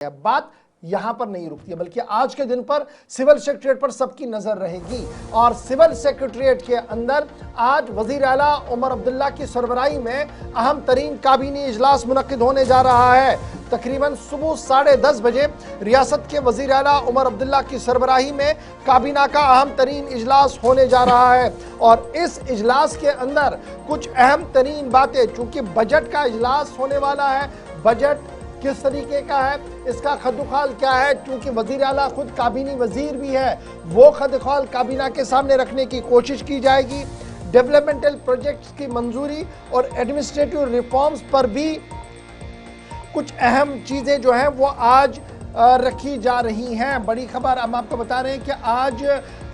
बात यहां पर नहीं रुकती है, बल्कि आज के दिन पर सिविल सेक्रेटरिएट पर सबकी नजर रहेगी। और सिविल सेक्रेटरिएट के अंदर आज वजीर आला उमर अब्दुल्ला की सरबराही में अहम तरीन काबीनी इजलास मुनक्किद होने जा रहा है। तकरीबन सुबह 10:30 बजे रियासत के वजीर आला उमर अब्दुल्ला की सरबराही में काबीना का अहम तरीन इजलास होने जा रहा है। और इस इजलास के अंदर कुछ अहम तरीन बातें, चूंकि बजट का इजलास होने वाला है, बजट किस तरीके का है, इसका खदुखाल क्या है, क्योंकि वजीर आला खुद काबीनी वजीर भी है, वो खदुखाल काबीना के सामने रखने की कोशिश की जाएगी। डेवलपमेंटल प्रोजेक्ट्स की मंजूरी और एडमिनिस्ट्रेटिव रिफॉर्म्स पर भी कुछ अहम चीज़ें जो हैं वो आज रखी जा रही हैं। बड़ी खबर हम आपको बता रहे हैं कि आज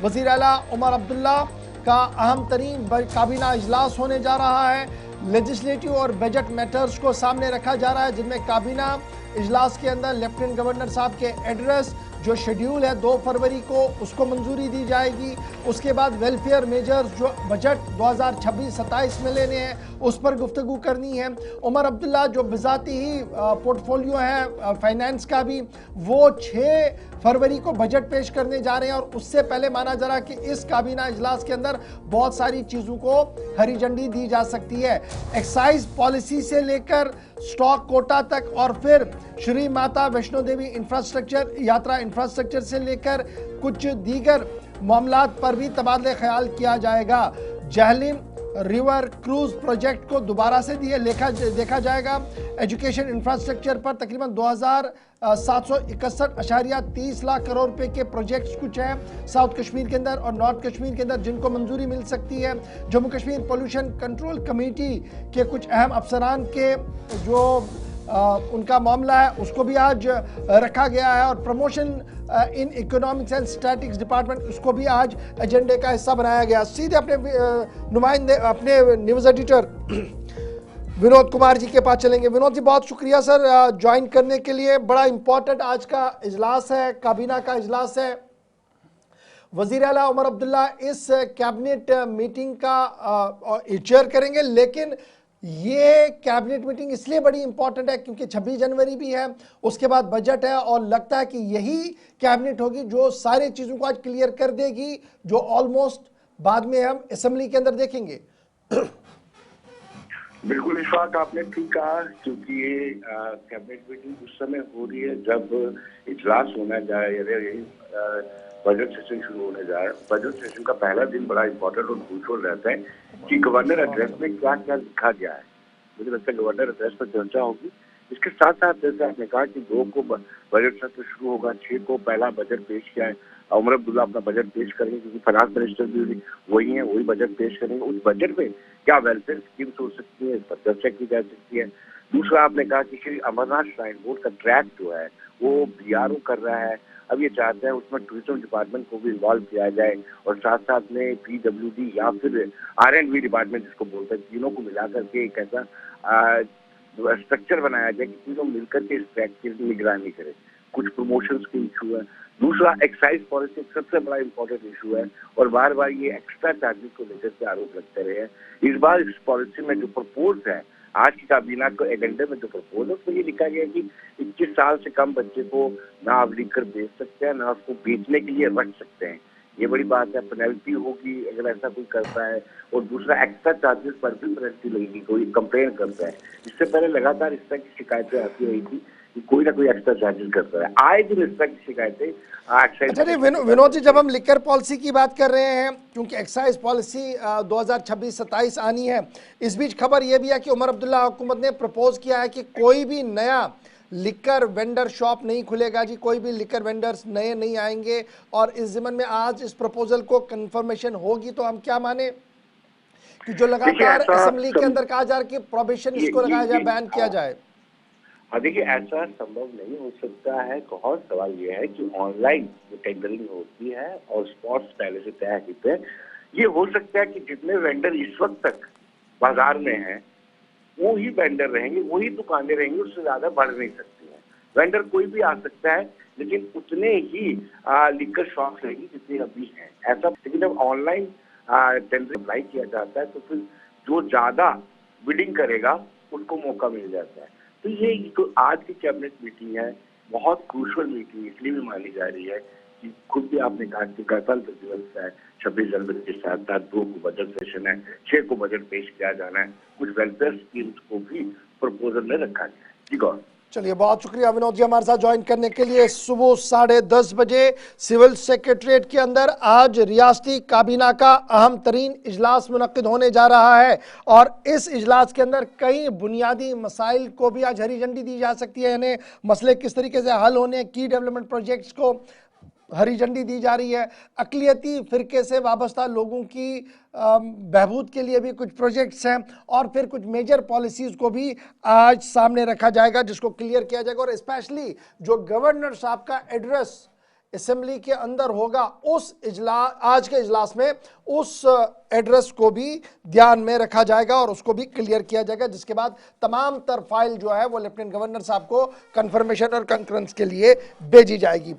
वजीर आला उमर अब्दुल्ला का अहम तरीन काबीना इजलास होने जा रहा है। लेजिस्लेटिव और बजट मैटर्स को सामने रखा जा रहा है, जिनमें काबीना इजलास के अंदर लेफ्टिनेंट गवर्नर साहब के एड्रेस जो शेड्यूल है 2 फरवरी को, उसको मंजूरी दी जाएगी। उसके बाद वेलफेयर मेजर्स जो बजट 2026-27 में लेने हैं उस पर गुफ्तगू करनी है। उमर अब्दुल्ला जो बिजाती ही पोर्टफोलियो है फाइनेंस का भी, वो 6 फरवरी को बजट पेश करने जा रहे हैं। और उससे पहले माना जा रहा है कि इस काबीना इजलास के अंदर बहुत सारी चीज़ों को हरी झंडी दी जा सकती है। एक्साइज पॉलिसी से लेकर स्टॉक कोटा तक, और फिर श्री माता वैष्णो देवी इंफ्रास्ट्रक्चर यात्रा इंफ्रास्ट्रक्चर से लेकर कुछ दीगर मामलात पर भी तबादले ख्याल किया जाएगा। जहलीम रिवर क्रूज प्रोजेक्ट को दोबारा से देखा जाएगा। एजुकेशन इंफ्रास्ट्रक्चर पर तकरीबन 2761.30 लाख करोड़ रुपए के प्रोजेक्ट्स कुछ हैं साउथ कश्मीर के अंदर और नॉर्थ कश्मीर के अंदर, जिनको मंजूरी मिल सकती है। Jammu Kashmir pollution control committee के कुछ अहम अफसरान के जो उनका मामला है उसको भी आज रखा गया है। और promotion in economics and statics department, उसको भी आज एजेंडे का हिस्सा बनाया गया। सीधे अपने नुमाइंदे, अपने न्यूज़ एडिटर विनोद कुमार जी के पास चलेंगे। विनोद जी, बहुत शुक्रिया सर ज्वाइन करने के लिए। बड़ा इंपॉर्टेंट आज का इजलास है, काबीना का इजलास है। वजीर आला उमर अब्दुल्ला इस कैबिनेट मीटिंग का चेयर करेंगे, लेकिन ये कैबिनेट मीटिंग इसलिए बड़ी इंपॉर्टेंट है क्योंकि 26 जनवरी भी है, उसके बाद बजट है, और लगता है कि यही कैबिनेट होगी जो सारी चीज़ों को आज क्लियर कर देगी, जो ऑलमोस्ट बाद में हम असेंबली के अंदर देखेंगे। बिल्कुल इशफाक, आपने ठीक कहा, क्योंकि ये कैबिनेट मीटिंग उस समय हो रही है जब इजलास होना जाए, बजट सेशन शुरू होने जा रहा है। बजट सेशन का पहला दिन बड़ा इंपॉर्टेंट और क्रूशियल रहता है कि गवर्नर एड्रेस में क्या क्या लिखा गया है। मुझे लगता है गवर्नर एड्रेस पर चर्चा होगी। इसके साथ साथ जैसे आपने कहा कि 2 को बजट सत्र शुरू होगा, 6 को पहला बजट पेश किया है। उमर अब्दुल्ला अपना बजट पेश करेंगे क्योंकि फाइनेंस मिनिस्टर भी वही है, वही बजट पेश करेंगे। उस बजट में क्या वेलफेयर स्कीम्स हो सकती है, इस पर चर्चा की जा सकती है। दूसरा, आपने कहा कि श्री अमरनाथ श्राइन बोर्ड का ट्रैक जो है वो BRO कर रहा है। अब ये चाहते हैं उसमें टूरिज्म डिपार्टमेंट को भी इन्वॉल्व किया जाए, और साथ साथ में PWD या फिर R&V डिपार्टमेंट जिसको बोलते हैं, तीनों को मिलाकर के एक ऐसा स्ट्रक्चर बनाया जाए कि तीनों मिलकर के इस ट्रैक की निगरानी करें। कुछ प्रमोशंस के इशू है। दूसरा, एक्साइज पॉलिसी सबसे बड़ा इंपॉर्टेंट इशू है, और बार बार ये एक्स्ट्रा चार्जेस को लेकर के आरोप लगते रहे हैं। इस बार इस पॉलिसी में जो प्रपोज है, आज की काबीना को एजेंडे में जो प्रपोज है उसमें ये लिखा गया कि 21 साल से कम बच्चे को ना आप लिख कर बेच सकते हैं, ना उसको बेचने के लिए रख सकते हैं। ये बड़ी बात है। पेनल्टी होगी अगर ऐसा कोई करता है, और दूसरा एक्स्ट्रा चार्जेस पर भी पेनल्टी लगेगी कोई कंप्लेन करता है। इससे पहले लगातार इस तरह की शिकायतें आती रही थी कि कोई ना कोई एक्स्ट्रा चार्जेस करता है। आए दिन इस तरह की शिकायतें। अच्छा नहीं विनोद जी, जब हम लिकर पॉलिसी की बात कर रहे हैं, क्योंकि एक्साइज पॉलिसी 2026-27 आनी है, इस बीच खबर यह भी है कि उमर अब्दुल्ला हुकूमत ने प्रपोज किया है कि कोई भी नया लिकर वेंडर शॉप नहीं खुलेगा जी, कोई भी लिकर वेंडर्स नए नहीं आएंगे। और इस ज़िमन में आज इस प्रपोजल को कंफर्मेशन होगी, तो हम क्या माने कि जो लगातार असेंबली के अंदर कहा जा रहा है कि प्रोहिबिशन इसको लगाया जाए, बैन किया जाए। हाँ, देखिए, ऐसा संभव नहीं हो सकता है। और सवाल यह है कि ऑनलाइन जो टेंडरिंग होती है और स्पॉट्स पहले से तय होते हैं, ये हो सकता है कि जितने वेंडर इस वक्त तक बाजार में हैं वो ही वेंडर रहेंगे, वही दुकानें रहेंगी, उससे ज्यादा बढ़ नहीं सकती है। वेंडर कोई भी आ सकता है, लेकिन उतने ही लिकर शॉप रहेगी जितने अभी हैं। ऐसा, लेकिन जब ऑनलाइन टेंडरिंग अप्लाई किया जाता है तो फिर जो ज्यादा बिडिंग करेगा उसको मौका मिल जाता है। तो ये तो आज की कैबिनेट मीटिंग है, बहुत क्रूशल मीटिंग इसलिए भी मानी जा रही है कि खुद भी आपने कहा कि गणतंत्र दिवस है, 26 जनवरी के साथ साथ 2 को बजट सेशन है, 6 को बजट पेश किया जाना है, कुछ वेलफेयर स्कीम्स को भी प्रपोजल में रखा गया है। जी गौर। चलिए, बहुत शुक्रिया विनोद जी हमारे साथ ज्वाइन करने के लिए। सुबह 10:30 बजे सिविल सेक्रेटरीट के अंदर आज रियासती काबीना का अहम तरीन इजलास मुनक्किद होने जा रहा है और इस इजलास के अंदर कई बुनियादी मसाइल को भी आज हरी झंडी दी जा सकती है, यानी मसले किस तरीके से हल होने, की डेवलपमेंट प्रोजेक्ट्स को हरी झंडी दी जा रही है। अक़लियती फ़िरके से वाबस्ता लोगों की बहबूद के लिए भी कुछ प्रोजेक्ट्स हैं और फिर कुछ मेजर पॉलिसीज़ को भी आज सामने रखा जाएगा जिसको क्लियर किया जाएगा। और स्पेशली जो गवर्नर साहब का एड्रेस असेंबली के अंदर होगा, उस इजलास, आज के इजलास में उस एड्रेस को भी ध्यान में रखा जाएगा और उसको भी क्लियर किया जाएगा, जिसके बाद तमाम तर फाइल जो है वो लेफ्टिनेंट गवर्नर साहब को कंफर्मेशन और कंकरेंस के लिए भेजी जाएगी।